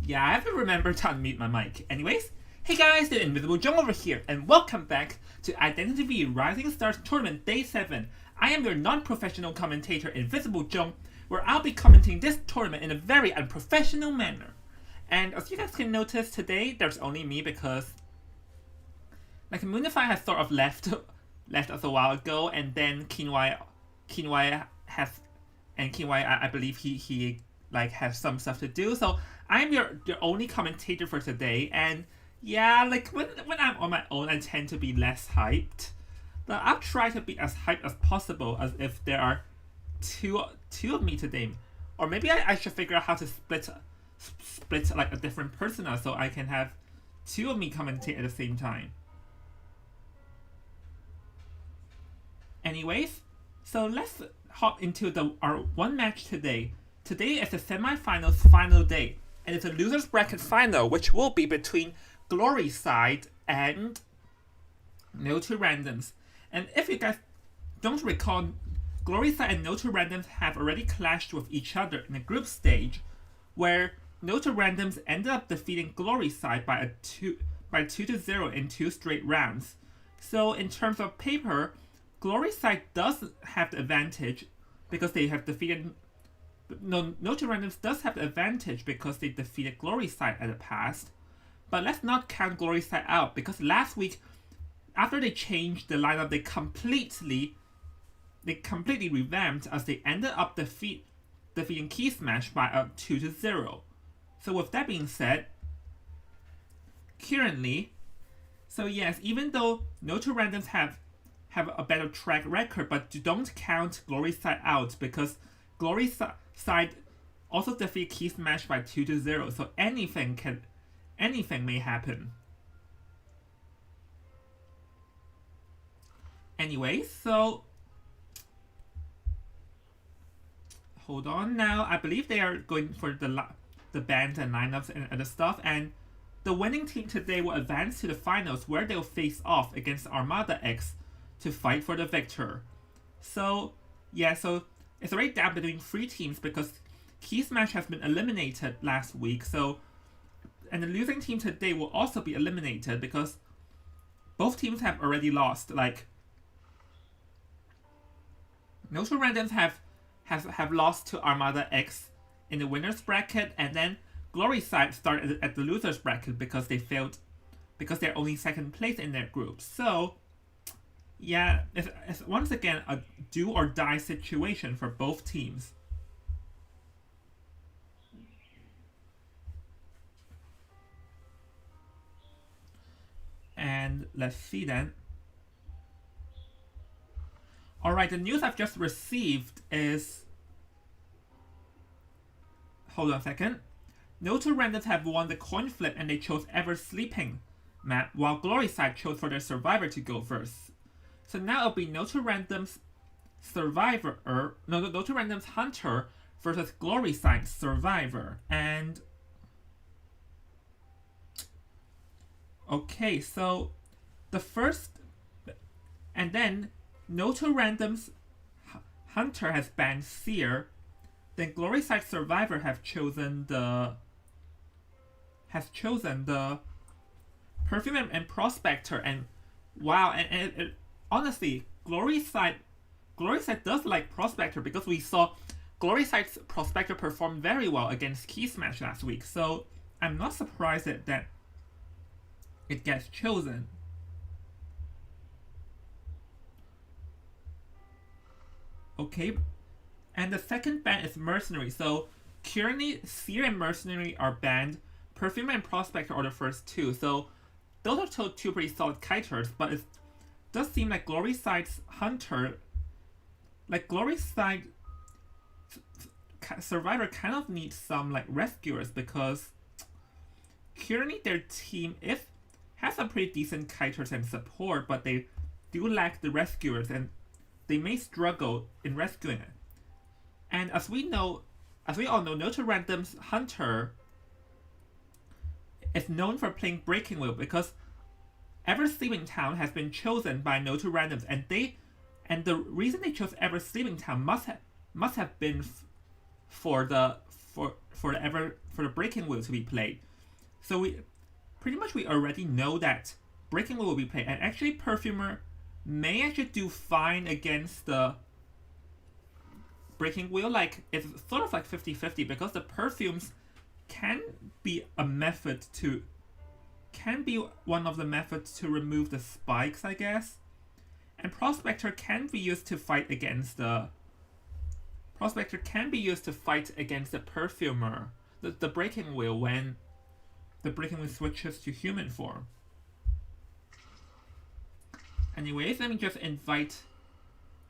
Yeah, I haven't remembered to unmute my mic. Anyways, hey guys, the Invisible Jung over here, and welcome back to Identity V Rising Stars Tournament Day 7. I am your non-professional commentator, Invisible Jung, where I'll be commenting this tournament in a very unprofessional manner. And as you guys can notice, today there's only me because Moonify has sort of left us a while ago, and then Keenway I believe he has some stuff to do. So I'm your only commentator for today, and yeah, when I'm on my own, I tend to be less hyped. But I'll try to be as hyped as possible, as if there are two of me today, or maybe I should figure out how to split like a different persona so I can have two of me commentate at the same time. Anyways, so let's hop into our one match today. Today is the semi-finals final day, and it's a losers bracket final, which will be between Glory Side and No 2 Randoms. And if you guys don't recall, Glory Side and No 2 Randoms have already clashed with each other in the group stage, where No 2 Randoms ended up defeating Glory Side by 2-0 in 2 straight rounds. So in terms of paper, Glory Side does have the advantage because they have defeated. No 2 Randoms does have the advantage because they defeated Glory Side at the past. But let's not count Glory Side out, because last week, after they changed the lineup, they completely revamped, as they ended up defeating Key Smash by 2-0. So with that being said, currently, so yes, even though No 2 Randoms have a better track record, but don't count Glory Side out, because Glory Side also defeated Key Smash by 2-0, so anything may happen. Anyway, so hold on now. I believe they are going for the bands and lineups and other stuff, and the winning team today will advance to the finals, where they'll face off against Armada X to fight for the victor. So yeah, so it's already down between 3 teams because Key Smash has been eliminated last week. So, and the losing team today will also be eliminated because both teams have already lost. Like, No 2 Randoms have lost to Armada X in the winners bracket, and then Glory Side started at the losers bracket because because they're only second place in their group. So yeah, it's once again a do or die situation for both teams. And let's see then. Alright, the news I've just received is... Hold on a second. No 2 Randoms have won the coin flip, and they chose Ever Sleeping map, while Glory Side chose for their survivor to go first. So now it'll be No 2 Randoms Survivor, No 2 Randoms Hunter versus Glory Side Survivor. And okay, so the first, and then No 2 Randoms Hunter has banned Seer. Then Glory Side Survivor has chosen the Perfume and Prospector, and wow, and honestly, Glory Side does like Prospector, because we saw Glory Side's Prospector perform very well against Key Smash last week. So I'm not surprised that it gets chosen. Okay, and the second ban is Mercenary. So currently, Seer and Mercenary are banned. Perfume and Prospector are the first 2. So those are two pretty solid kiters, but it does seem like Glory Side's Hunter, like Glory Side Survivor, kind of needs some like rescuers, because currently their team has some pretty decent kiters and support, but they do lack the rescuers, and they may struggle in rescuing it. And as we all know, No 2 Randoms Hunter is known for playing Breaking Wheel, because Ever Sleeping Town has been chosen by No 2 Randoms, and the reason they chose Ever Sleeping Town must have been for for the breaking wheel to be played. So we already know that breaking wheel will be played, and actually Perfumer may actually do fine against the breaking wheel. Like it's sort of like 50-50 because the perfumes can be one of the methods to remove the spikes, I guess. And Prospector can be used to fight against the Perfumer, the breaking wheel, when the breaking wheel switches to human form. Anyways, let me just invite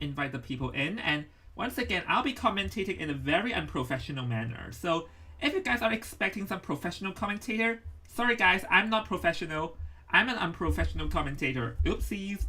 the people in, and once again, I'll be commentating in a very unprofessional manner. So if you guys are expecting some professional commentator, sorry guys, I'm not professional. I'm an unprofessional commentator. Oopsies.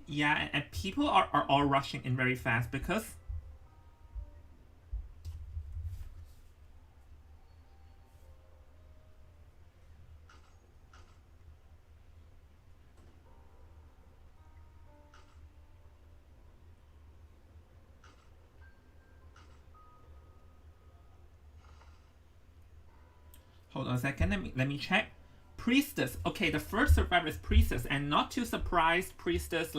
Yeah, and people are all rushing in very fast because hold on a second, let me check. Priestess. Okay, the first survivor is Priestess, and not too surprised, Priestess,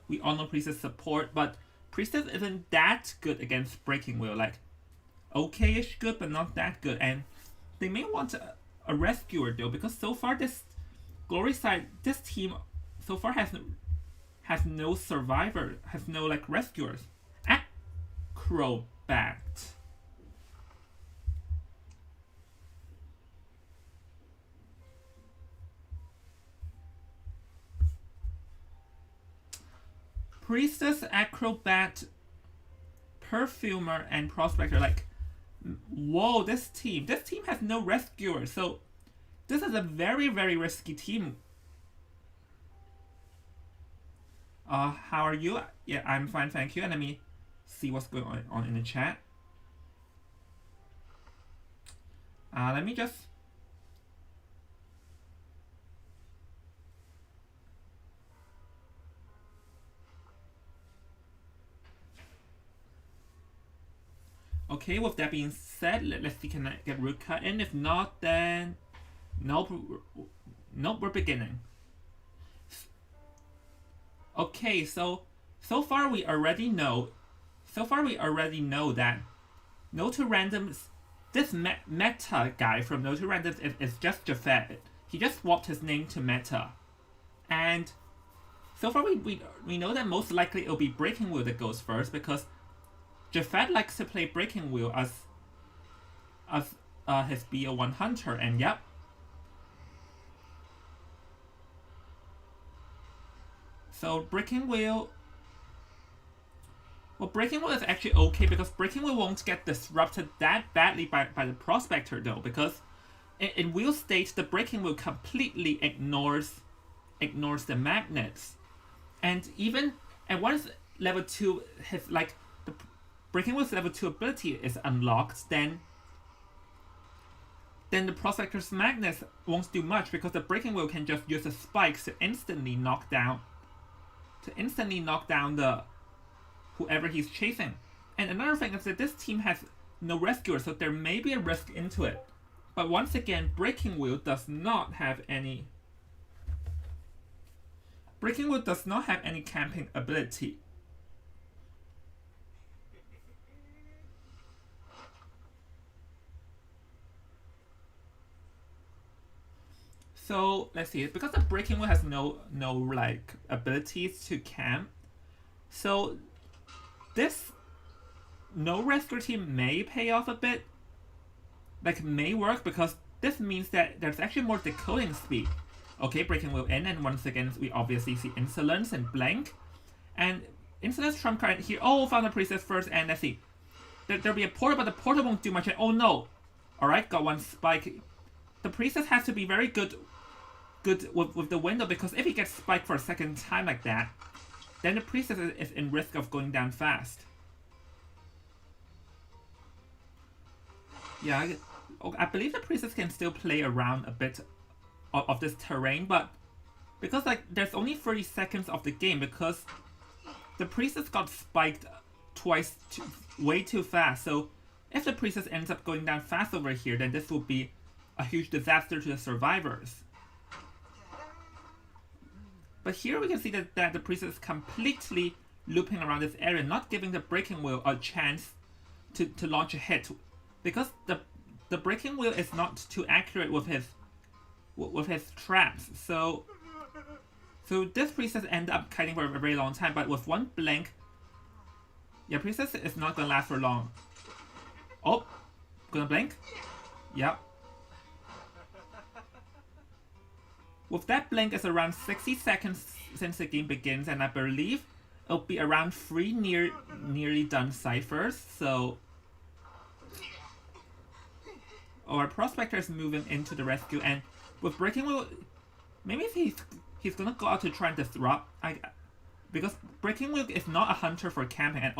we all know Priestess support, but Priestess isn't that good against Breaking Wheel. Like, okay-ish good, but not that good. And they may want a rescuer though, because so far this Glory side, this team so far has no survivor, has no like rescuers. Acrobat. Priestess, Acrobat, Perfumer, and Prospector. Like, whoa, this team has no rescuer, so this is a very, very risky team. How are you? Yeah, I'm fine, thank you. And let me see what's going on in the chat. Let me just... Okay, with that being said, let's see, can I get Ruka in? If not, then... Nope, we're beginning. Okay, so far we already know that No to Randoms, this Meta guy from No to Randoms is just Jafet. He just swapped his name to Meta. And so far we know that most likely it'll be Breaking Wheel that goes first, because Jafet likes to play Breaking Wheel as his BO1 hunter, and yep. So Breaking Wheel... Well, Breaking Wheel is actually okay, because Breaking Wheel won't get disrupted that badly by the Prospector though, because in Wheel state, the Breaking Wheel completely ignores the magnets. And once level 2 his, like, the Breaking Wheel's level 2 ability is unlocked, then the Prospector's magnets won't do much, because the Breaking Wheel can just use the spikes to instantly knock down the whoever he's chasing. And another thing is that this team has no rescuer, so there may be a risk into it. But once again, Breaking Wheel does not have any camping ability. So let's see, because the Breaking Wheel has no like abilities to camp, so this no rescue team may pay off a bit, like may work, because this means that there's actually more decoding speed. Okay, Breaking Wheel in, and once again we obviously see Insolence and Blank, and Insolence trump card here. Oh, found the Priestess first, and let's see. there'll be a portal, but the portal won't do much. Oh no! Alright, got one spike. The priestess has to be very good with the window, because if he gets spiked for a second time like that, then the priestess is in risk of going down fast. Yeah, I believe the priestess can still play around a bit of this terrain, but because like there's only 30 seconds of the game, because the priestess got spiked twice way too fast. So if the priestess ends up going down fast over here, then this will be a huge disaster to the survivors. But here we can see that the priestess is completely looping around this area, not giving the breaking wheel a chance to launch a hit, because the breaking wheel is not too accurate with his traps. So this priestess ended up kiting for a very long time, but with one blink, yeah, priestess is not gonna last for long. Oh, gonna blink? Yep. With that blink, it's around 60 seconds since the game begins, and I believe it'll be around 3 nearly done ciphers. So our prospector is moving into the rescue, and with breaking wheel, maybe he's gonna go out to try and disrupt. Because breaking wheel is not a hunter for camping, and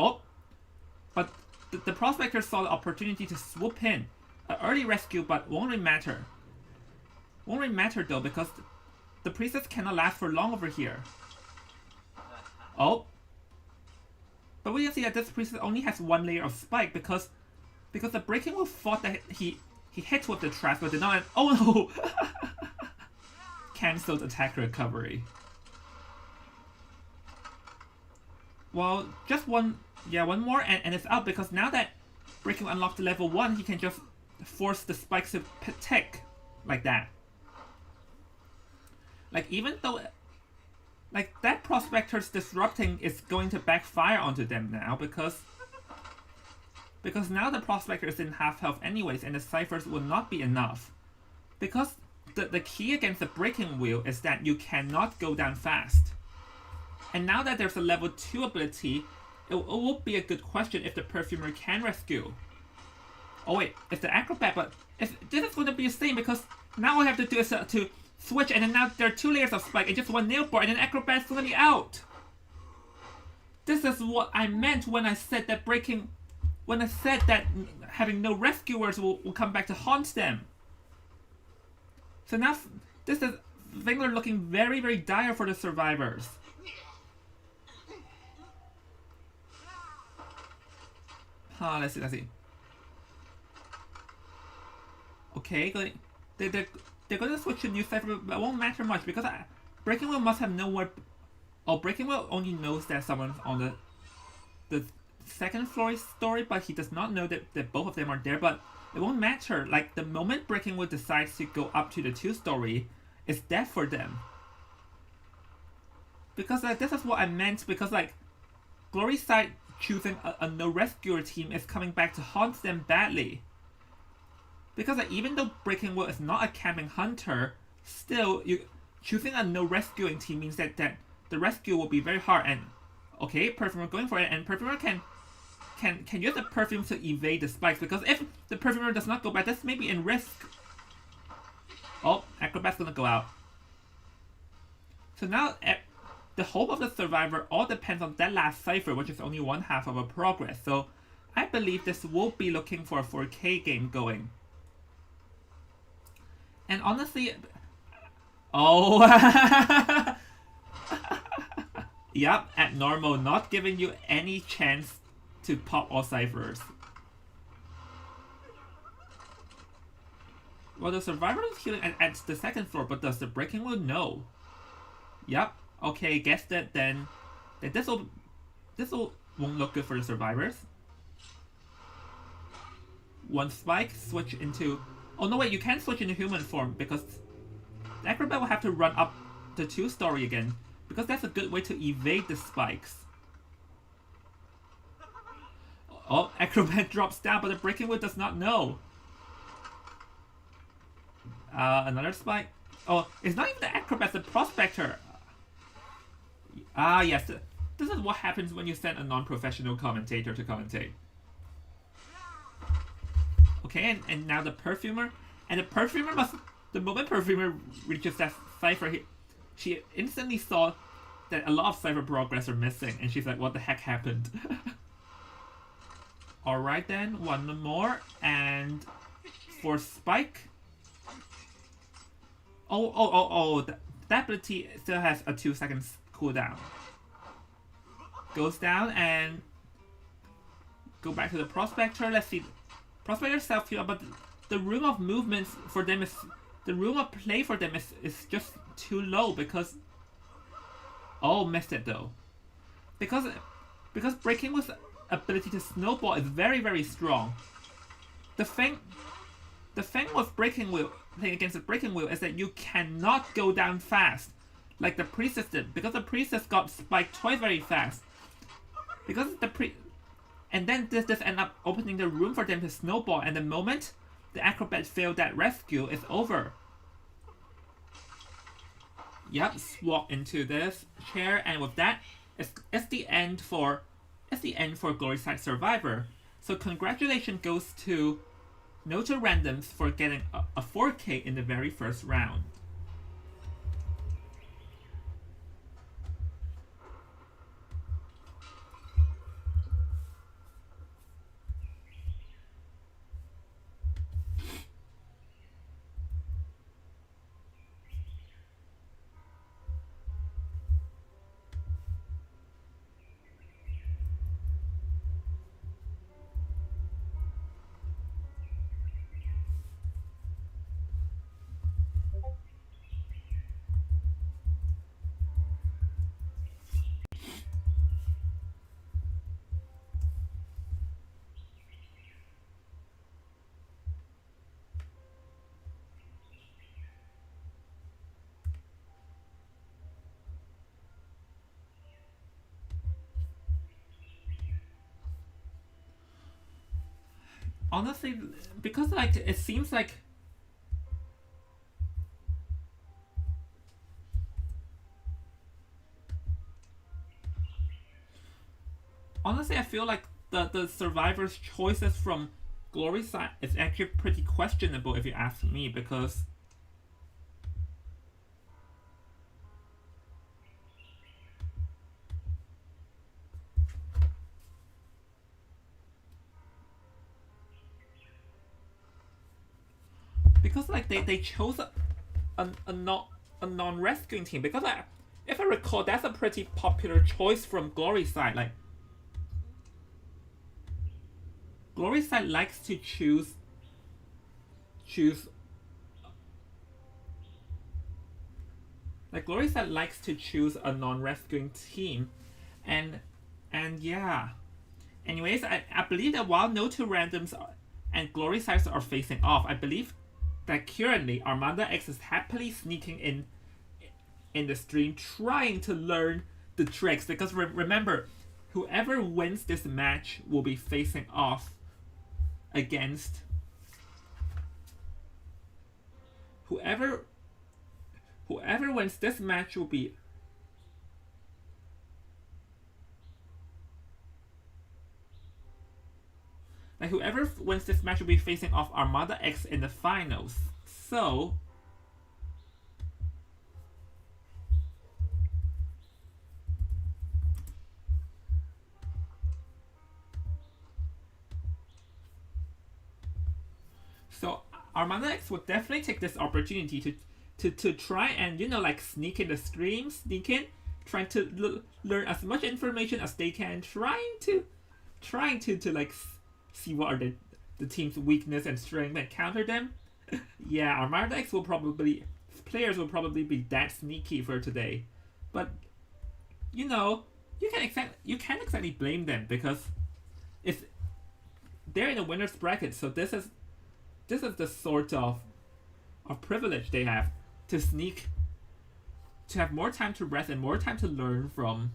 but the prospector saw the opportunity to swoop in, an early rescue, but won't really matter. Won't really matter though, because the priestess cannot last for long over here. Oh, but we can see that this priestess only has 1 layer of spike, because the breaking wheel thought that he hit with the trap, but did not. Oh no! Cancelled attack recovery. Well, just one more, and it's out, because now that breaking wheel unlocked level 1, he can just force the spikes to tick like that. Like, even though, like, that prospector's disrupting is going to backfire onto them now, because now the prospector is in half health anyways, and the ciphers will not be enough. Because the key against the breaking wheel is that you cannot go down fast. And now that there's a level 2 ability, it will be a good question if the perfumer can rescue. Oh wait, it's the acrobat, but this is going to be the same, because now all I have to do is to switch, and then now there are 2 layers of spike and just 1 nail bar, and then acrobat's going to be out. This is what I meant when I said that having no rescuers will come back to haunt them. So now this is things are looking very, very dire for the survivors. Let's see. Okay, they're going to switch to new cipher, but it won't matter much, because breaking wheel must have nowhere. Oh, breaking wheel only knows that someone's on the second floor story, but he does not know that both of them are there. But it won't matter. Like, the moment breaking wheel decides to go up to the 2 story, it's death for them. Because this is what I meant. Because like, Glory Side choosing a no rescuer team is coming back to haunt them badly. Because like, even though breaking wheel is not a camping hunter, still choosing a no rescuing team means that the rescue will be very hard. And okay, perfumer going for it, and perfumer can use the perfume to evade the spikes, because if the perfumer does not go back, this may be in risk. Oh, acrobat's gonna go out. So now the hope of the survivor all depends on that last cipher, which is only 1/2 of a progress. So I believe this will be looking for a 4K game going. And honestly, oh, yep, at normal, not giving you any chance to pop all ciphers. Well, the survivor is healing at the 2nd floor, but does the breaking wheel? No. Yep. Okay, guess that then this won't look good for the survivors. 1 spike, switch into. Oh no, wait, you can switch into human form, because the acrobat will have to run up the 2 story again, because that's a good way to evade the spikes. Oh, acrobat drops down, but the breaking wheel does not know. Another spike. Oh, it's not even the acrobat, the prospector. Yes, this is what happens when you send a non-professional commentator to commentate. Okay, and now the perfumer, and the moment perfumer reaches that cipher, she instantly saw that a lot of cipher progress are missing, and she's like, what the heck happened? Alright then, one more, and for Spike. That ability still has a 2 seconds cooldown. Goes down and go back to the Prospector. Let's see. Prospector self-heal, but the room of movements for them is, the room of play for them is just too low because, oh, missed it though. Because Breaking Will's ability to snowball is very, very strong. The thing with Breaking Will, playing against the Breaking Will, is that you cannot go down fast like the Priestess did, because the Priestess got spiked twice very fast. Because and then this end up opening the room for them to snowball, and the moment the Acrobat failed that rescue, it's over. Yep, swap into this chair, and with that, it's the end for Glory Side Survivor. So congratulations goes to No to Randoms for getting a 4K in the very first round. Honestly, because like it seems like honestly I feel like the survivors' choices from Glory Side is actually pretty questionable if you ask me, because like they chose a non-rescuing team, because if I recall, that's a pretty popular choice from Glory Side. Like Glory Side likes to choose like Glory Side likes to choose a non-rescuing team, and yeah. Anyways, I believe that while No 2 Randoms and Glory Sides are facing off, I believe that currently Armada X is happily sneaking in the stream, trying to learn the tricks, because remember, whoever wins this match will be facing off against whoever wins this match will be like whoever wins this match will be facing off Armada X in the finals. So Armada X would definitely take this opportunity to try and, you know, like sneak in the stream, trying to learn as much information as they can, trying to like see what are the team's weakness and strength and counter them. Yeah, Armada X players will probably be that sneaky for today, but you know, you can't exactly blame them, because they're in a winner's bracket, so this is the sort of privilege they have to sneak, to have more time to rest and more time to learn from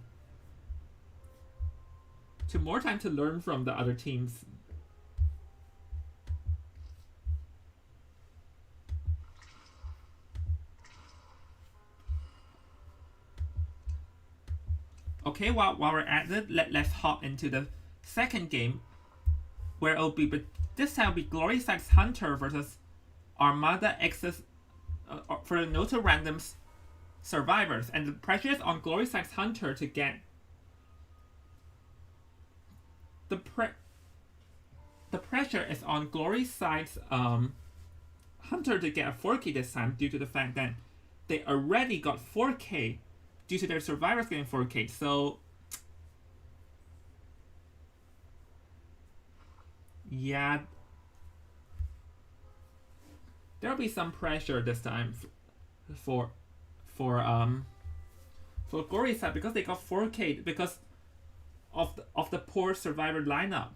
the other teams. Okay, while we're at it, let's hop into the second game, where it'll be this time will be Glory Sights Hunter versus Armada X's for the Noto Randoms survivors, and the pressure is on Glory Sights Hunter to get the pressure is on Glory Sights Hunter to get a 4K this time due to the fact that they already got 4K due to their survivors getting 4K. So yeah, there'll be some pressure this time for Glory Sight because they got 4K because of the poor survivor lineup.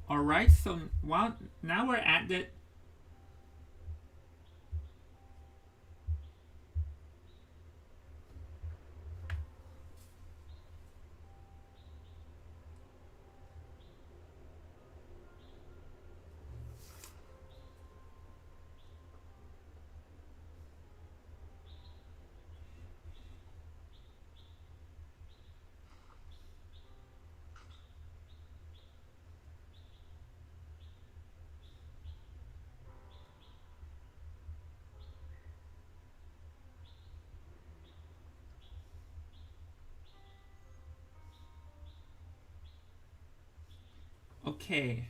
Alright, so now we're at the okay.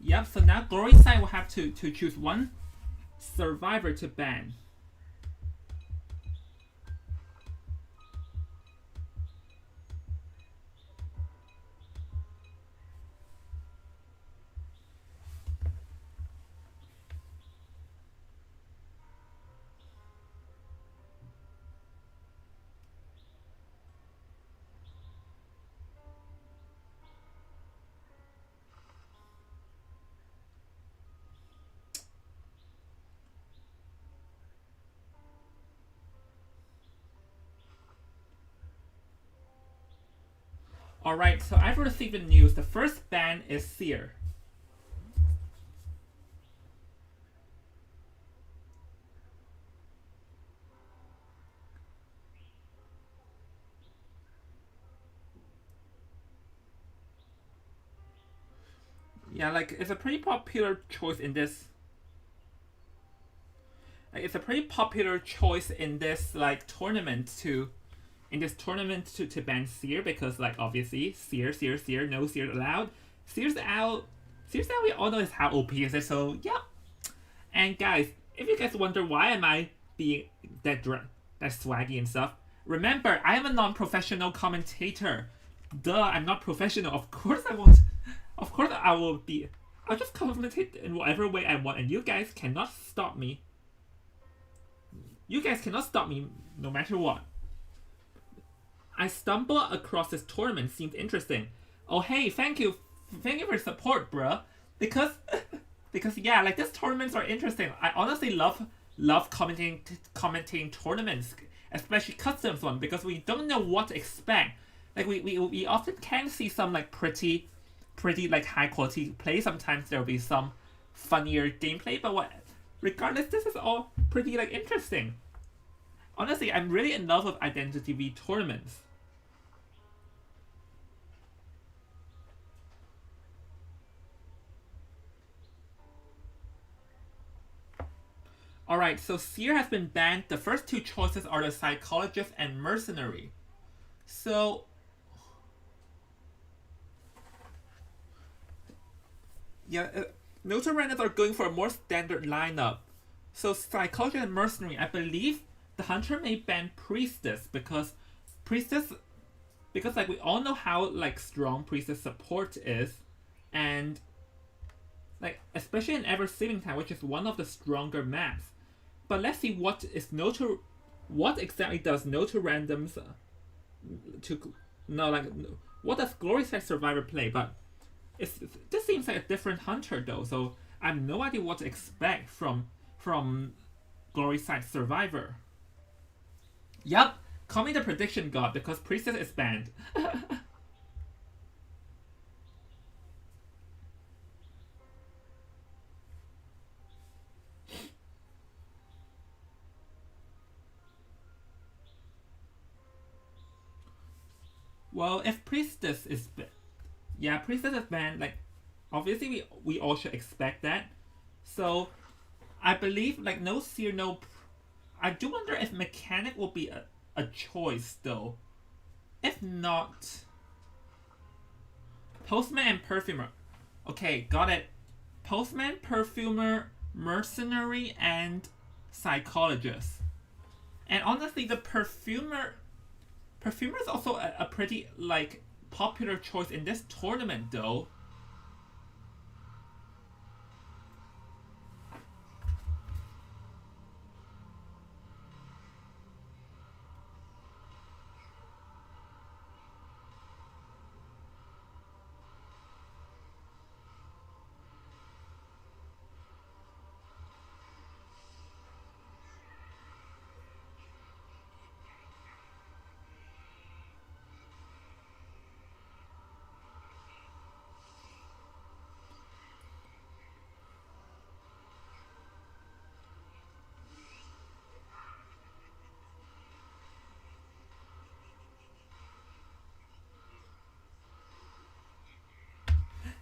Yep, so now Glory Sight will have to choose one survivor to ban. Alright, so I've received the news. The first ban is Seer. Yeah, like it's a pretty popular choice in this. Like, it's a pretty popular choice in this like tournament to ban Seer because like obviously Seer, no Seer allowed. Seer's out, we all know is how OP is it, so yeah. And guys, if you guys wonder why am I being that swaggy and stuff, remember I am a non-professional commentator. Duh, I'm not professional. Of course I won't. Of course I will be. I'll just commentate in whatever way I want, and you guys cannot stop me. You guys cannot stop me no matter what. I stumble across this tournament, seems interesting. Oh hey, thank you for support, bruh. Because yeah, like these tournaments are interesting. I honestly love commentating tournaments, especially customs one, because we don't know what to expect. Like we often can see some like pretty like high quality play. Sometimes there'll be some funnier gameplay, but regardless, this is all pretty like interesting. Honestly, I'm really in love with Identity V tournaments. Alright, so Seer has been banned. The first two choices are the Psychologist and Mercenary. So yeah, Noto Randoms are going for a more standard lineup. So Psychologist and Mercenary, I believe the Hunter may ban Priestess because like we all know how like strong Priestess support is, and like especially in Ever Saving Time, which is one of the stronger maps. But let's see what exactly does Noto Randoms what does Glory Sight Survivor play? But this seems like a different Hunter though, so I have no idea what to expect from Glory Sight Survivor. Yup, call me the prediction god because Priestess is banned. Well, if Priestess is yeah, Priestess is banned, like obviously we all should expect that. So I believe like no Seer, no. I do wonder if Mechanic will be a choice though. If not, Postman and Perfumer. Okay, got it. Postman, Perfumer, Mercenary, and Psychologist. And honestly, the Perfumer is also a pretty like popular choice in this tournament though.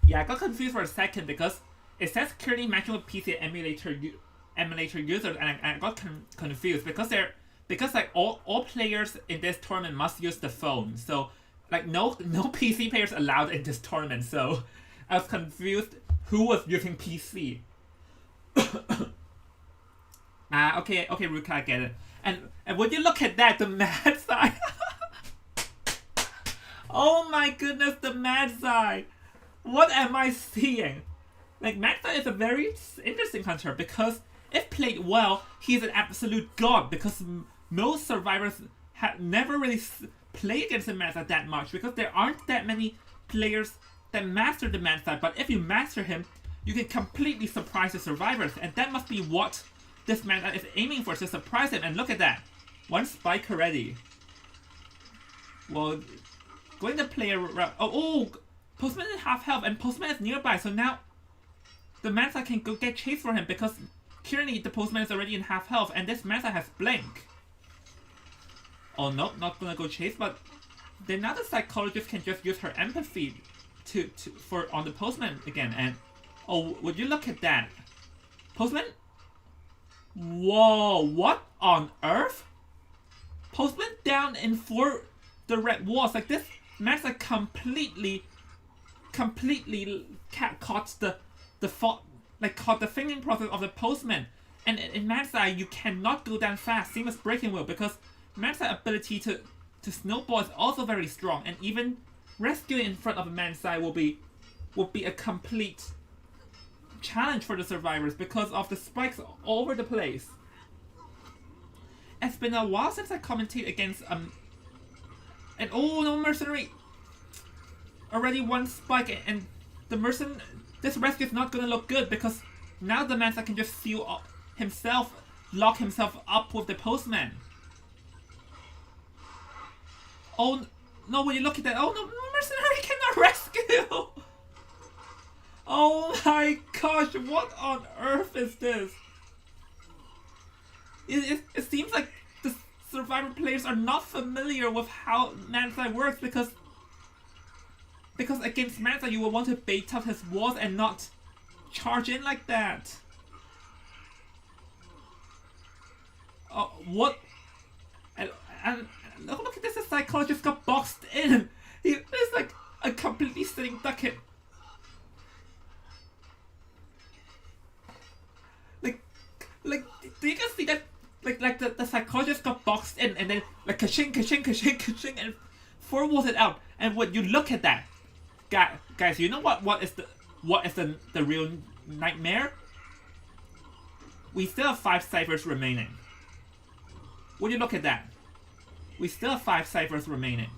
Yeah, I got confused for a second because it says currently matching with PC emulator users, and I got confused because like all players in this tournament must use the phone. So like no PC players allowed in this tournament. So I was confused who was using PC. Okay, Ruka, I get it. And when you look at that, the mad side. Oh my goodness, the mad side. What am I seeing? Like, Magda is a very interesting hunter because if played well, he's an absolute god because most survivors have never really played against the Magda that much because there aren't that many players that master the Magda, but if you master him, you can completely surprise the survivors, and that must be what this Magda is aiming for, to surprise him. And look at that. One spike already. Well, going to play around. Oh, Postman is half health, and Postman is nearby, so now the Mansa can go get chase for him because currently the Postman is already in half health, and this Mansa has Blink. Oh no, not gonna go chase, but then now the Psychologist can just use her empathy for on the Postman again. And oh, would you look at that, Postman? Whoa, what on earth? Postman down in for the red walls. Like this Mansa completely caught caught the thinking process of the Postman. And in Mansa, you cannot go down fast, same as Breaking Will, because Mansa's ability to snowball is also very strong, and even rescuing in front of a Mansa will be a complete challenge for the survivors because of the spikes all over the place. It's been a while since I commentate against and oh no, Mercenary! Already one spike, and the this rescue is not gonna look good because now the Mansa can just seal up himself, lock himself up with the Postman. Oh no, when you look at that, oh no, Mercenary cannot rescue! Oh my gosh, what on earth is this? It seems like the Survivor players are not familiar with how Mansa works because against Mansa you will want to bait out his walls and not charge in like that. Oh, what? And look at this, the Psychologist got boxed in. He's like a completely sitting ducket. Like, do you guys see that? Like the Psychologist got boxed in, and then like ka-ching, and four walls it out. And when you look at that, guys, you know what is the real nightmare? We still have 5 ciphers remaining. When you look at that, we still have 5 ciphers remaining.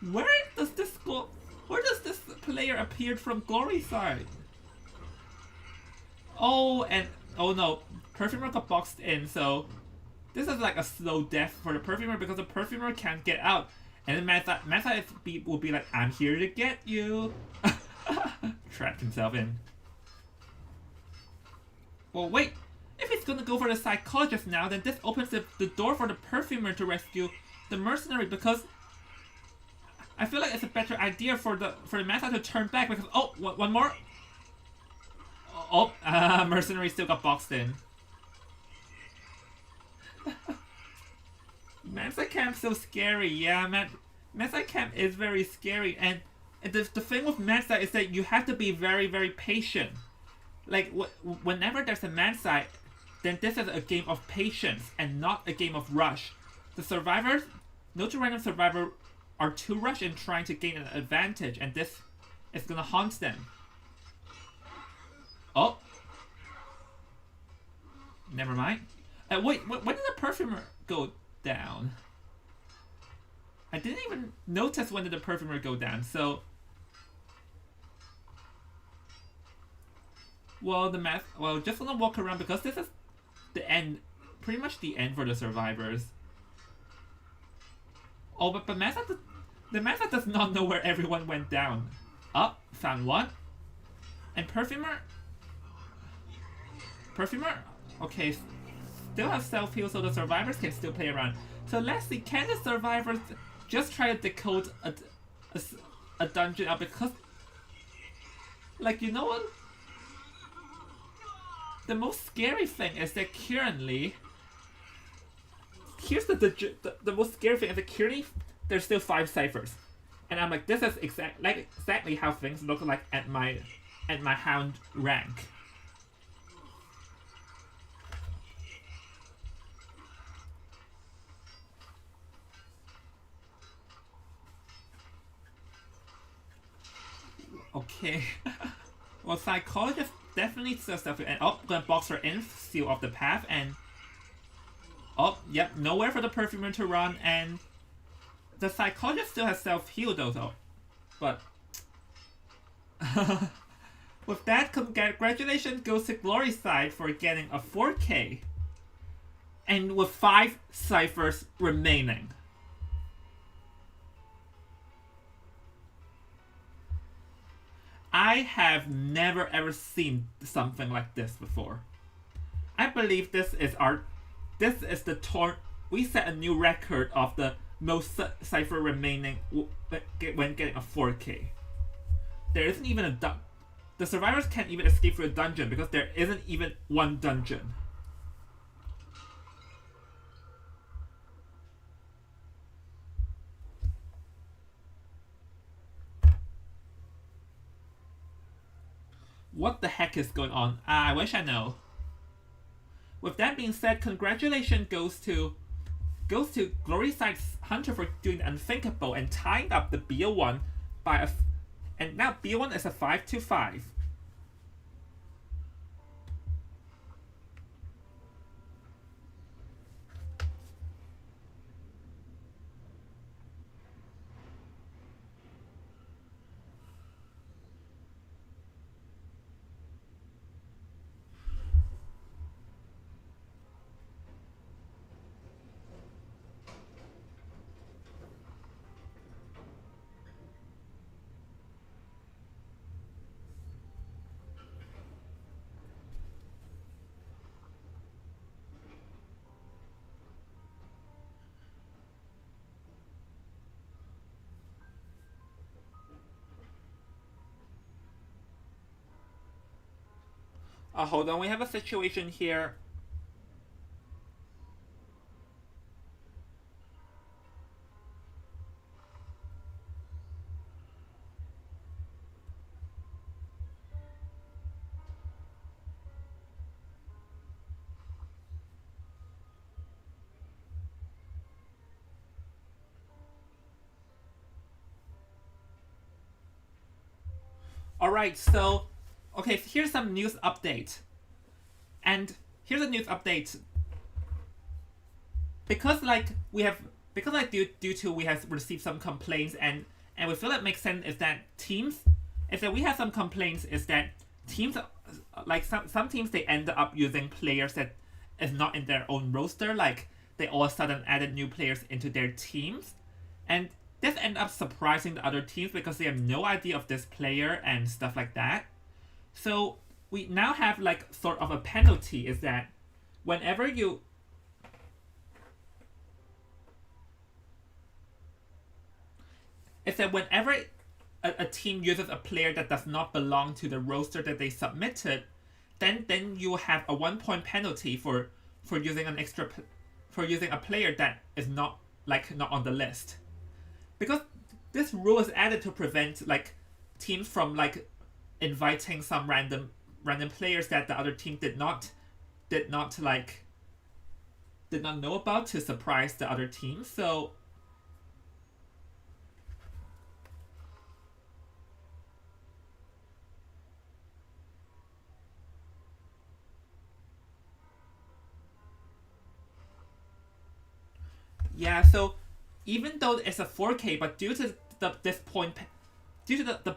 Where does this go? Where does this player appear from Glory side? Oh, and oh no, Perfumer got boxed in, so this is like a slow death for the Perfumer because the Perfumer can't get out. And then Mesa will be like, I'm here to get you. Trapped himself in. Well, wait. If he's gonna go for the Psychologist now, then this opens the door for the Perfumer to rescue the Mercenary because I feel like it's a better idea for the Mesa to turn back because one more. Mercenary still got boxed in. Mesa Camp's so scary, yeah, Mesa Camp is very scary, and the thing with Mesa is that you have to be very, very patient. Like, whenever there's a Mesa, then this is a game of patience and not a game of rush. The survivors, no two random survivors are too rushed in trying to gain an advantage, and this is gonna haunt them. Oh. Never mind. Wait, when did the Perfumer go down? I didn't even notice when did the Perfumer go down, so... Well, just gonna walk around because this is the end, pretty much the end for the survivors. Oh, but the Mesa does not know where everyone went down. Found one. And Perfumer, okay, still have self-heal so the survivors can still play around. So let's see, can the survivors just try to decode a dungeon out because, like, you know what? The most scary thing is that currently, here's the most scary thing is that currently there's still 5 ciphers, and I'm like, this is exactly how things look like at my Hound rank. Okay. Well, Psychologist definitely does stuff, and gonna box her in, seal off the path, and yep, nowhere for the Perfumer to run, and the Psychologist still has self-heal though, but with that, congratulations goes to Glory's side for getting a 4K, and with 5 ciphers remaining. I have never ever seen something like this before. I believe this is the we set a new record of the most cipher remaining when getting a 4K. There isn't even the survivors can't even escape through a dungeon because there isn't even one dungeon. What the heck is going on? I wish I know. With that being said, congratulations goes to Glory Side's Hunter for doing the unthinkable and tying up the BO1 and now BO1 is a 5-5. Hold on, we have a situation here. Alright, so, okay, here's some news update. And here's a news update. Because we have received some complaints and we feel it makes sense is that we have some complaints is that teams like some teams they end up using players that is not in their own roster. Like they all of a sudden added new players into their teams, and this ended up surprising the other teams because they have no idea of this player and stuff like that. So we now have like sort of a penalty is that whenever you a team uses a player that does not belong to the roster that they submitted, then you have a 1 point penalty for using for using a player that is not on the list. Because this rule is added to prevent like teams from like inviting some random players that the other team did not know about to surprise the other team. So yeah, so even though it's a 4K, but due to the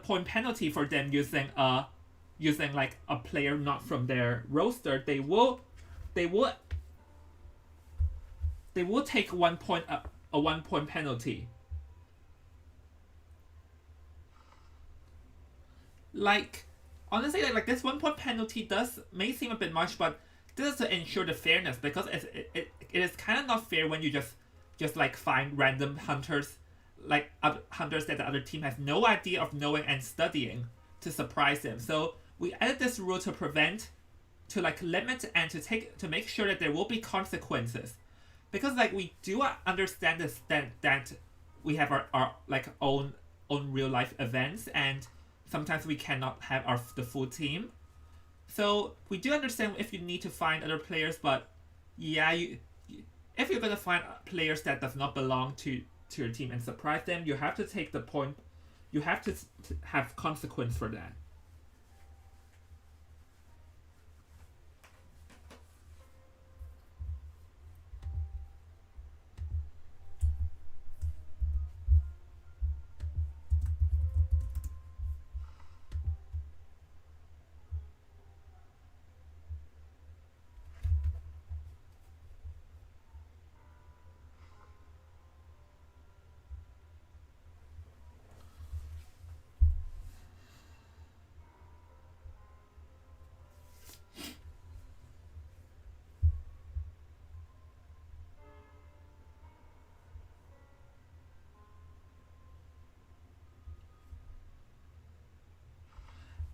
point penalty for them using like a player not from their roster, they will take 1 point a 1 point penalty. Like honestly, like this 1 point penalty may seem a bit much, but this is to ensure the fairness because it is kind of not fair when you just like find random hunters hunters that the other team has no idea of knowing and studying to surprise them. So we added this rule to limit and to make sure that there will be consequences, because like we do understand this that we have our like own real life events and sometimes we cannot have the full team. So we do understand if you need to find other players, but yeah, if you're gonna find players that does not belong to your team and surprise them, you have to take the point. You have to have consequence for that.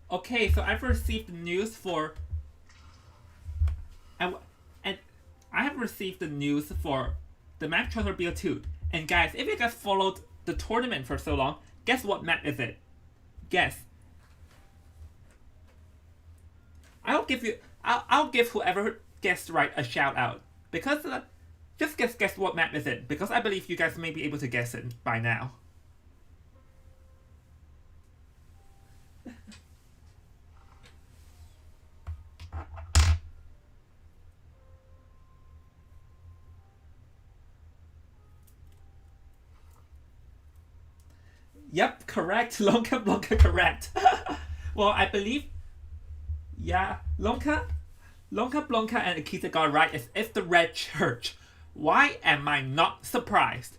Okay, so I've received news for and I have received the news for the map Choice Reveal 2. And guys, if you guys followed the tournament for so long, guess what map is it? Guess. I'll give whoever guessed right a shout out, because just guess what map is it, because I believe you guys may be able to guess it by now. Yep, correct. Lonka Blanca, correct. Well, I believe, yeah, Lonka Blanca and Akita got right. It's the Red Church. Why am I not surprised?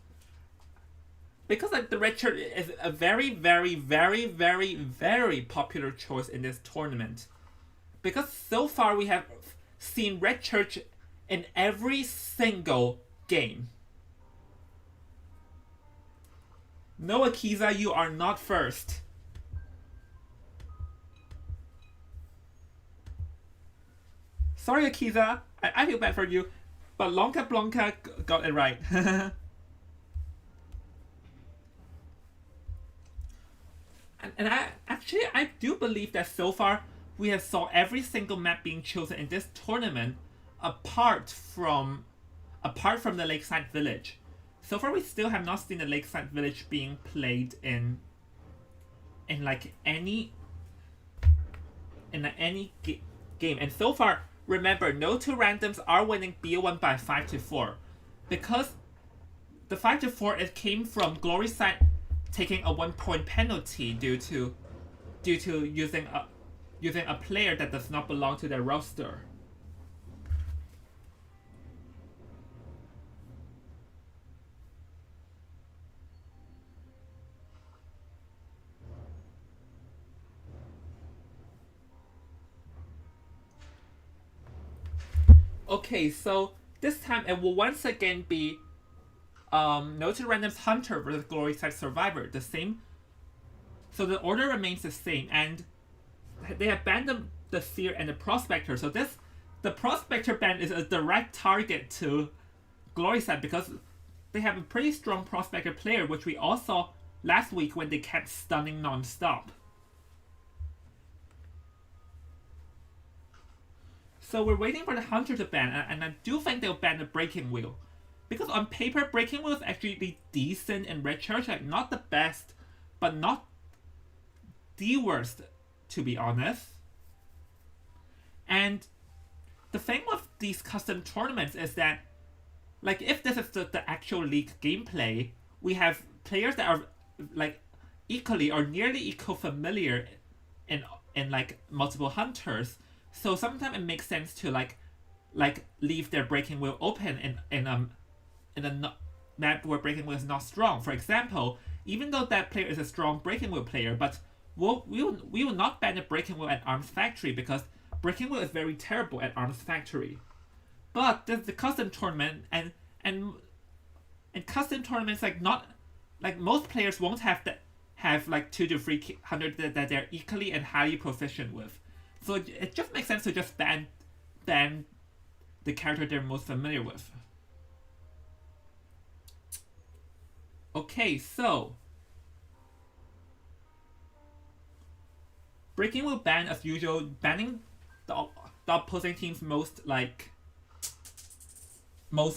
Because like the Red Church is a very, very, very, very, very popular choice in this tournament. Because so far we have seen Red Church in every single game. No, Akiza, you are not first. Sorry, Akiza. I feel bad for you. But Lonka Blanca got it right. and I do believe that so far we have saw every single map being chosen in this tournament apart from the Lakeside Village. So far, we still have not seen the Lakeside Village being played in like any game. And so far, remember, no two randoms are winning BO1 by 5-4, because the 5-4 it came from Glory Side taking a 1 point penalty due to using using a player that does not belong to their roster. Okay, so this time it will once again be Noted Random's Hunter versus Glory Side Survivor. The same. So the order remains the same, and they have banned the Seer and the Prospector. So the Prospector ban is a direct target to Glory Side because they have a pretty strong Prospector player, which we all saw last week when they kept stunning non-stop. So we're waiting for the Hunter to ban, and I do think they'll ban the Breaking Wheel. Because on paper, Breaking Wheel is actually decent in Red Church, like not the best, but not the worst, to be honest. And the thing with these custom tournaments is that, like, if this is the actual league gameplay, we have players that are like equally or nearly equal familiar in like multiple hunters. So sometimes it makes sense to like leave their Breaking Wheel open in a map where Breaking Wheel is not strong. For example, even though that player is a strong Breaking Wheel player, but we will not ban the Breaking Wheel at Arms Factory because Breaking Wheel is very terrible at Arms Factory. But there's the custom tournament and custom tournaments like most players won't have like 2 to 300 that they're equally and highly proficient with. So it just makes sense to just ban the character they're most familiar with. Okay, so Breaking Wheel ban as usual, banning the opposing team's most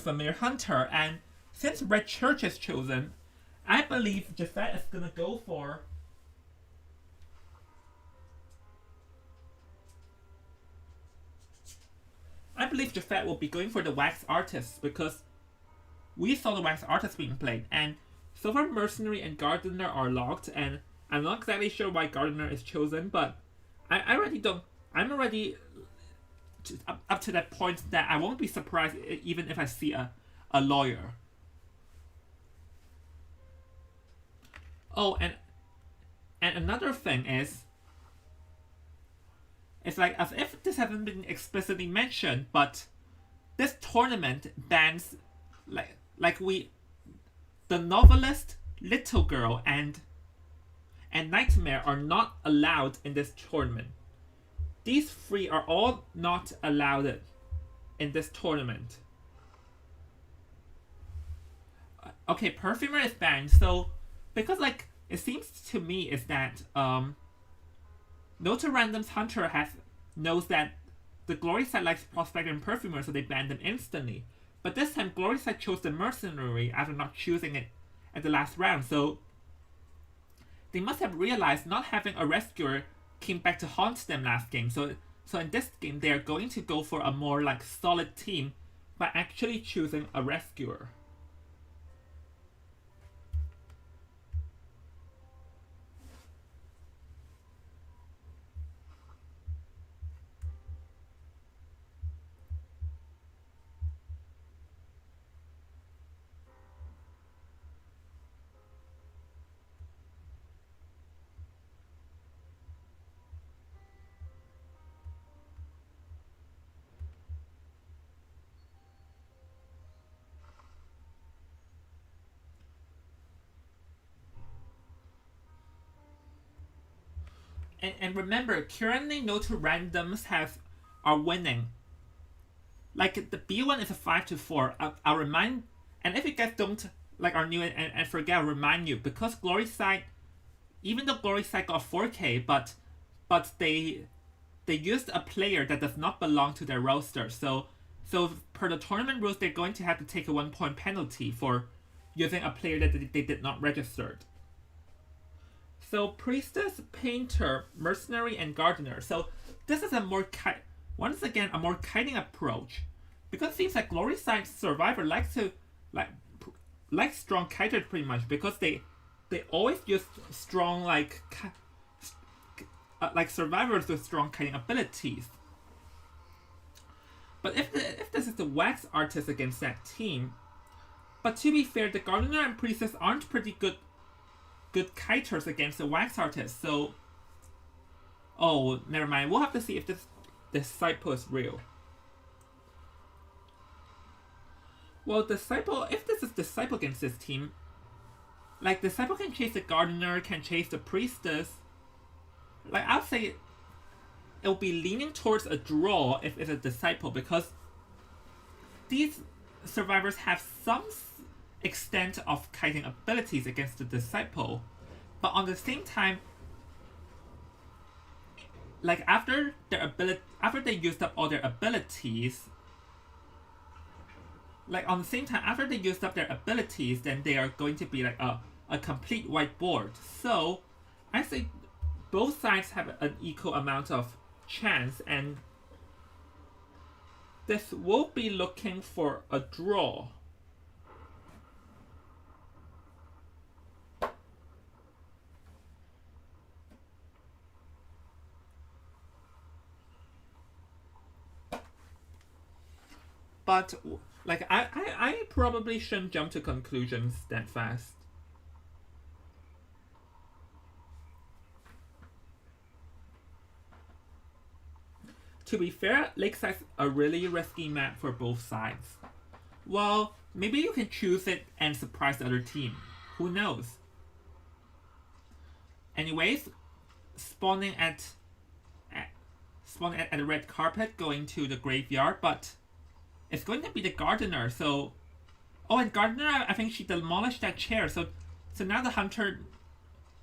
familiar hunter, and since Red Church is chosen, I believe Jafet is gonna go for Jafet will be going for the Wax Artist because we saw the Wax Artist being played, and so far Mercenary and Gardener are locked, and I'm not exactly sure why Gardener is chosen, but I'm already up to that point that I won't be surprised even if I see a lawyer. Oh, and another thing is, it's like as if this hasn't been explicitly mentioned, but this tournament bans the Novelist, Little Girl, and Nightmare are not allowed in this tournament. These 3 are all not allowed in this tournament. Okay, Perfumer is banned, so because like it seems to me is that Noted Random's Hunter knows that the Glory Side likes Prospector and Perfumer, so they banned them instantly. But this time, Glory Side chose the Mercenary after not choosing it at the last round, so they must have realized not having a Rescuer came back to haunt them last game. So in this game, they are going to go for a more like solid team by actually choosing a Rescuer. And remember, currently Noted Randoms are winning. Like the B1 is a 5-4. I'll remind, and if you guys don't like are new and forget, I'll remind you because Glory Side, even though Glory Side got 4K, but they used a player that does not belong to their roster. So per the tournament rules, they're going to have to take a 1-point penalty for using a player that they did not register. So Priestess, Painter, Mercenary, and Gardener. So this is a more once again a more kiting approach, because it seems like Glory Side Survivor likes strong kiters pretty much because they always use strong like survivors with strong kiting abilities. But if this is the wax artist against that team, but to be fair, the gardener and priestess aren't pretty good kiters against the wax artist. So, oh, never mind. We'll have to see if this disciple is real. Well, disciple. If this is disciple against this team, like disciple can chase the gardener, can chase the priestess. Like I'll say, it'll be leaning towards a draw if it's a disciple, because these survivors have some extent of kiting abilities against the disciple, but on the same time, like after they used up all their abilities, like on the same time after they used up their abilities, then they are going to be like a complete whiteboard. So I say both sides have an equal amount of chance, and this will be looking for a draw. But like I probably shouldn't jump to conclusions that fast. To be fair, Lakeside's a really risky map for both sides. Well, maybe you can choose it and surprise the other team. Who knows? Anyways, spawning at the red carpet, going to the graveyard, but it's going to be the gardener. So, oh, and gardener, I think she demolished that chair. So now the hunter,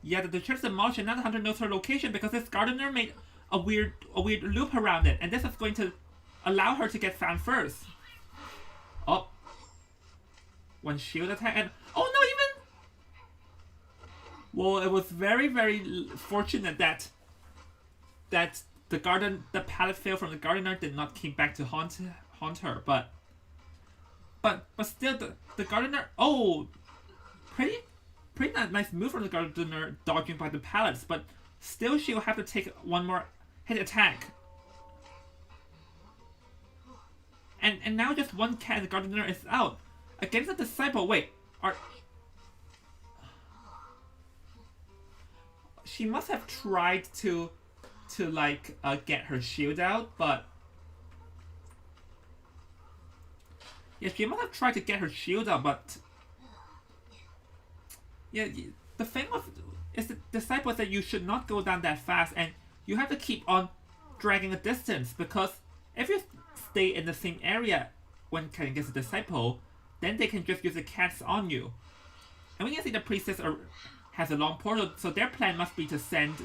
yeah, the chair's demolished, and now the hunter knows her location because this gardener made a weird loop around it, and this is going to allow her to get found first. Oh, one shield attack, and oh no, even. Well, it was very fortunate that the pallet fail from the gardener did not come back to haunt her, but still the gardener. Oh, pretty nice move from the gardener, dodging by the pallets, but still she will have to take one more hit attack. And now just one cat, the gardener is out. Against the disciple, wait, she must have tried to like get her shield out, but yeah, she must have tried to get her shield out, but yeah, the thing is the disciple that you should not go down that fast, and you have to keep on dragging a distance, because if you stay in the same area when Karin gets a disciple, then they can just use the cats on you. And we can see the priestess has a long portal, so their plan must be to send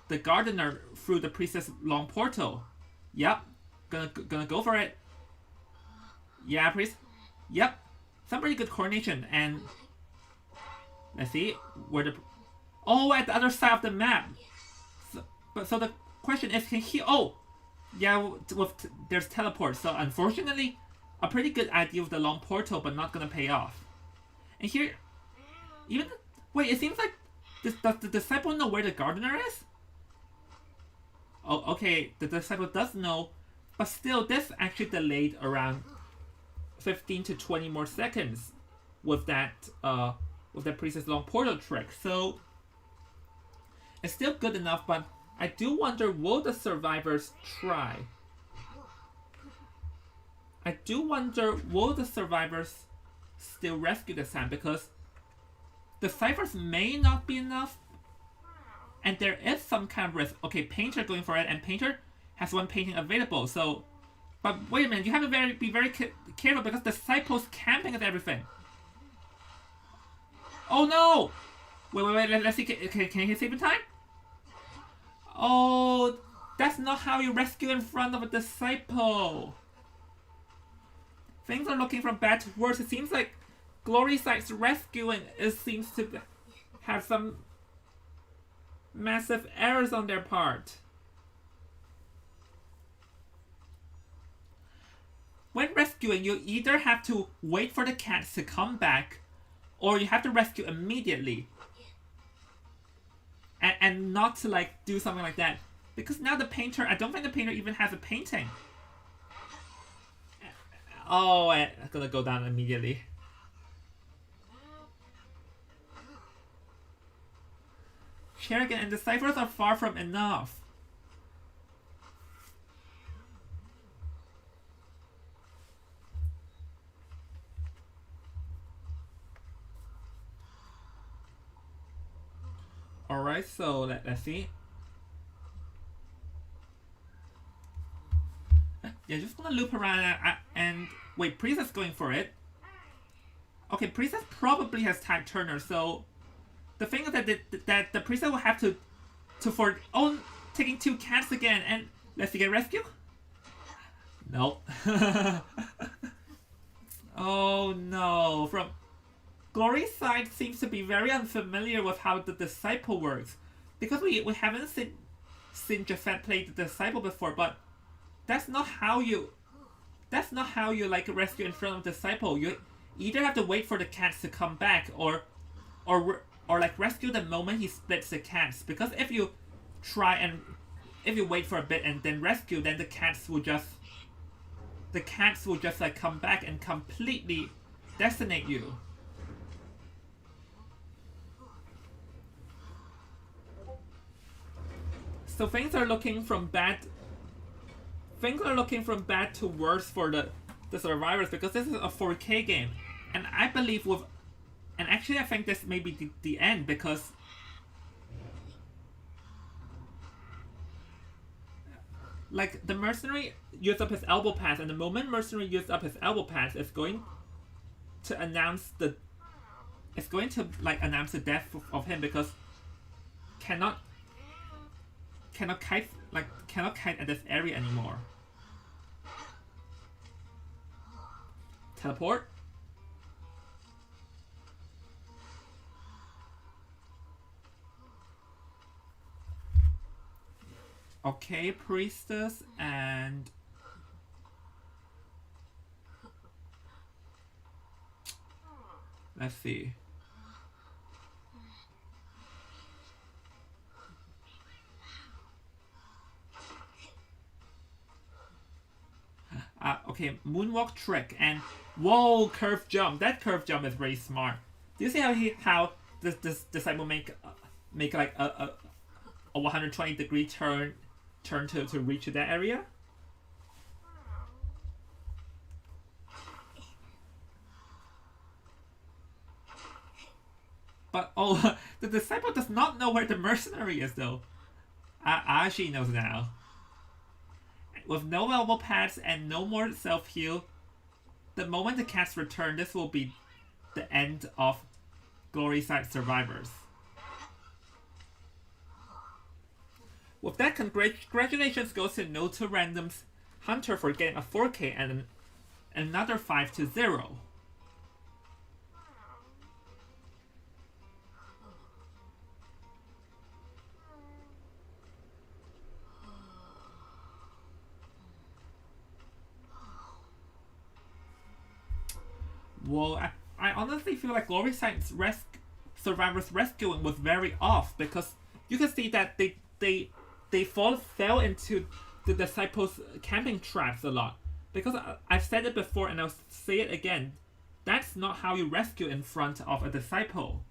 the gardener through the priestess long portal. Yep, gonna go for it. Yeah, priest. Yep, some pretty good coordination, and let's see where the. Oh, at the other side of the map. So the question is, can he? Oh, yeah. There's teleport. So unfortunately, a pretty good idea with the long portal, but not gonna pay off. And here, wait. It seems like does the disciple know where the gardener is? Oh, okay. The disciple does know, but still, this actually delayed around 15 to 20 more seconds with that priestess long portal trick. So it's still good enough, but I do wonder, will the survivors try? I do wonder, will the survivors still rescue this time? Because the ciphers may not be enough, and there is some kind of risk. Okay, Painter going for it, and Painter has one painting available, so. But wait a minute, you have to be very careful, because the disciples camping at everything. Oh no! Wait, let's see, can he save in time? Oh, that's not how you rescue in front of a disciple. Things are looking from bad to worse. It seems like Glory Side's rescuing seems to have some massive errors on their part. When rescuing, you either have to wait for the cats to come back, or you have to rescue immediately. And not to like do something like that. Because now the painter, I don't think the painter even has a painting. Oh, I'm gonna go down immediately. Kerrigan and the ciphers are far from enough. Alright, so let's see. Yeah, just gonna loop around and wait, Priestess going for it. Okay, Priestess probably has Tide Turner, so the thing is that the Priestess will have to for taking 2 cats again, and let's see, get rescue? Nope. Oh no, from Glory's side seems to be very unfamiliar with how the Disciple works. Because we haven't seen Japhet play the Disciple before, but that's not how you like rescue in front of Disciple. You either have to wait for the cats to come back or like rescue the moment he splits the cats. Because if you wait for a bit and then rescue, then the cats will just like come back and completely decimate you. So things are looking from bad to worse for the survivors, because this is a 4K game, and I believe I think this may be the end, because like the mercenary used up his elbow pads, and the moment mercenary used up his elbow pads, it's going to announce the death of him, because cannot kite at this area anymore. Teleport. Okay, Priestess, and let's see. Okay, moonwalk trick, and whoa, curve jump. That curve jump is very smart. Do you see how this Disciple make like a 120-degree turn to reach that area? But the Disciple does not know where the mercenary is though. She knows now. With no elbow pads and no more self-heal, the moment the cats return, this will be the end of Glory Side survivors. With that, congratulations goes to No to Random's Hunter for getting a 4K and another 5-0. Well, I honestly feel like Glory Side's survivors rescuing was very off, because you can see that they fell into the Disciples' camping traps a lot. Because I've said it before and I'll say it again, that's not how you rescue in front of a Disciple.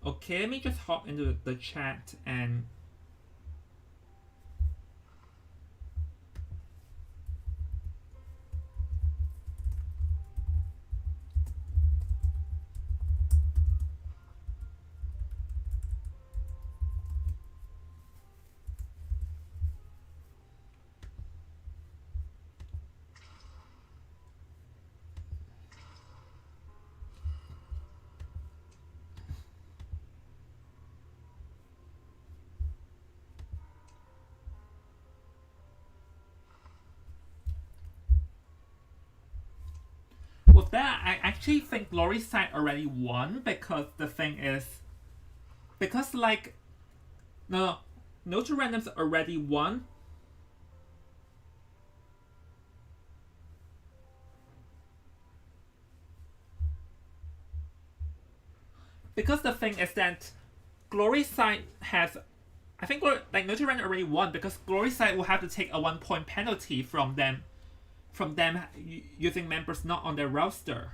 Okay, let me just hop into the chat and of that, I actually think Glory's side already won because the thing is, because like, no, no to randoms already won. Because the thing is that Glory's side has, I think like no to random already won because Glory's side will have to take a 1 point penalty from them using members not on their roster.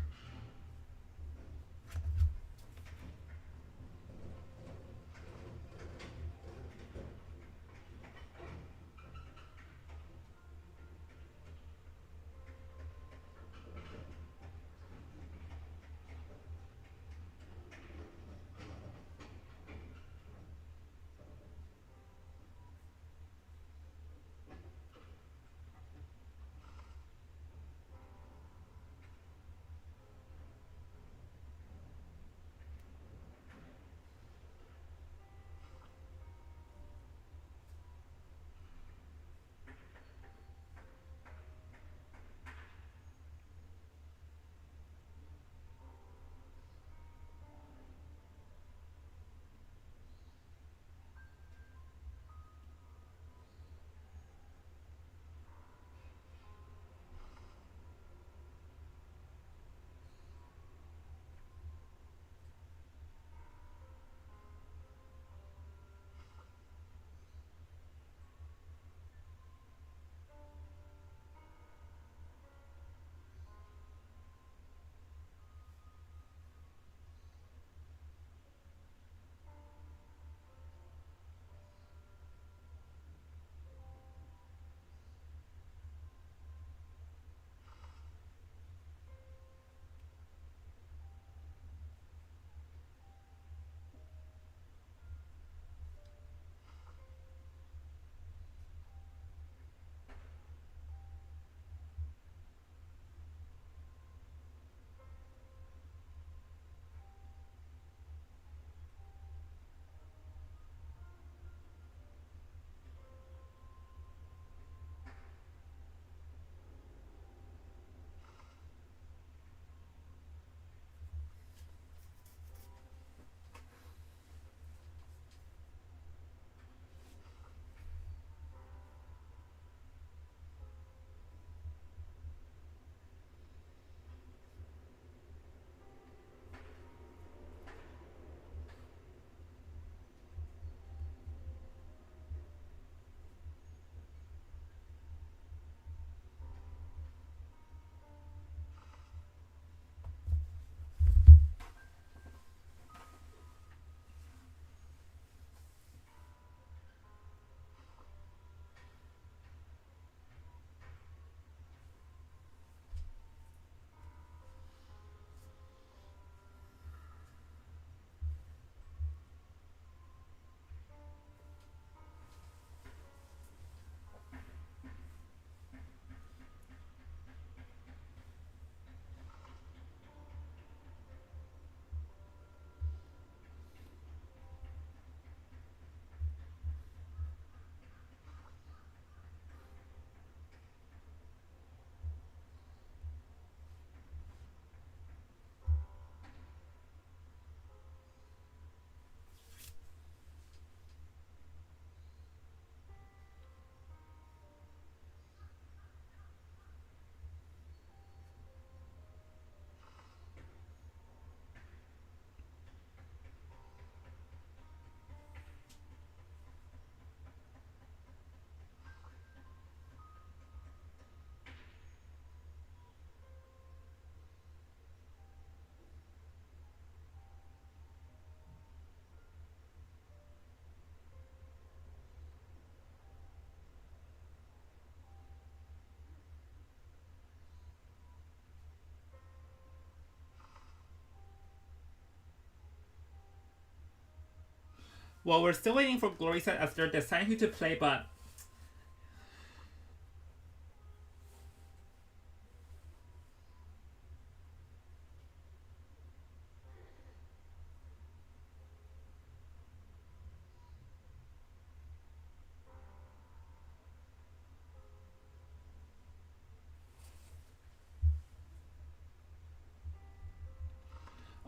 Well, we're still waiting for Glory side as they're deciding who to play, but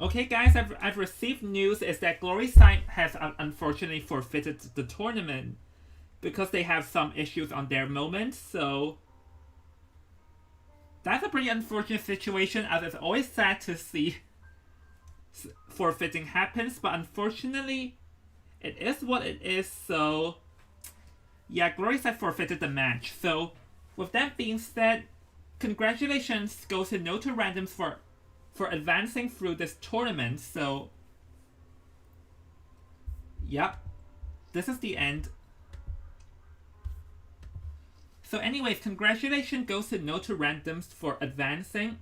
Okay, guys, I've received news is that Glory Side has unfortunately forfeited the tournament because they have some issues on their moment. So that's a pretty unfortunate situation, as it's always sad to see forfeiting happens, but unfortunately, it is what it is. So yeah, Glory Side forfeited the match. So with that being said, congratulations goes to No to Randoms for advancing through this tournament. So yep, this is the end. So anyways, congratulations goes to No to Randoms for advancing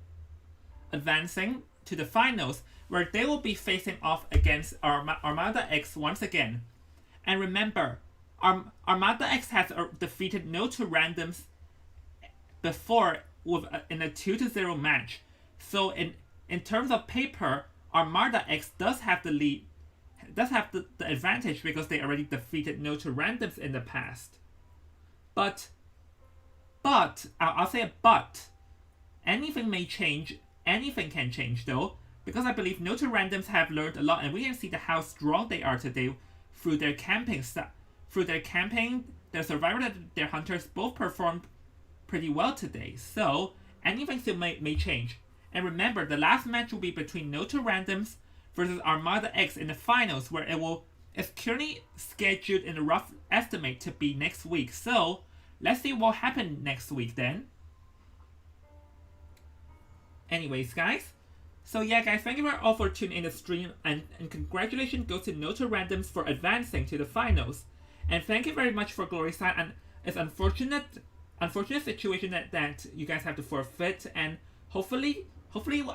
to the finals, where they will be facing off against Armada X once again. And remember, Armada X has defeated No to Randoms before in a 2-0 match. So in terms of paper, Armada X does have the lead, does have the advantage because they already defeated No to Randoms in the past. But I'll say a but. Anything may change. Anything can change though, because I believe No to Randoms have learned a lot, and we can see how strong they are today through their camping stuff. Through their camping, their survivor, their hunters both performed pretty well today. So anything still may change. And remember, the last match will be between No to Randoms versus Armada X in the finals, where it's currently scheduled in a rough estimate to be next week. So let's see what happens next week then. Anyways, guys. So yeah, guys, thank you very all for tuning in the stream, and congratulations goes to No to Randoms for advancing to the finals. And thank you very much for Glory Side, and it's unfortunate situation that you guys have to forfeit, and hopefully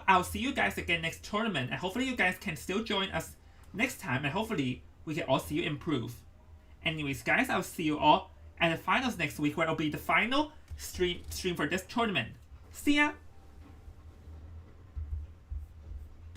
I'll see you guys again next tournament, and hopefully you guys can still join us next time, and hopefully we can all see you improve. Anyways, guys, I'll see you all at the finals next week, where it'll be the final stream for this tournament. See ya!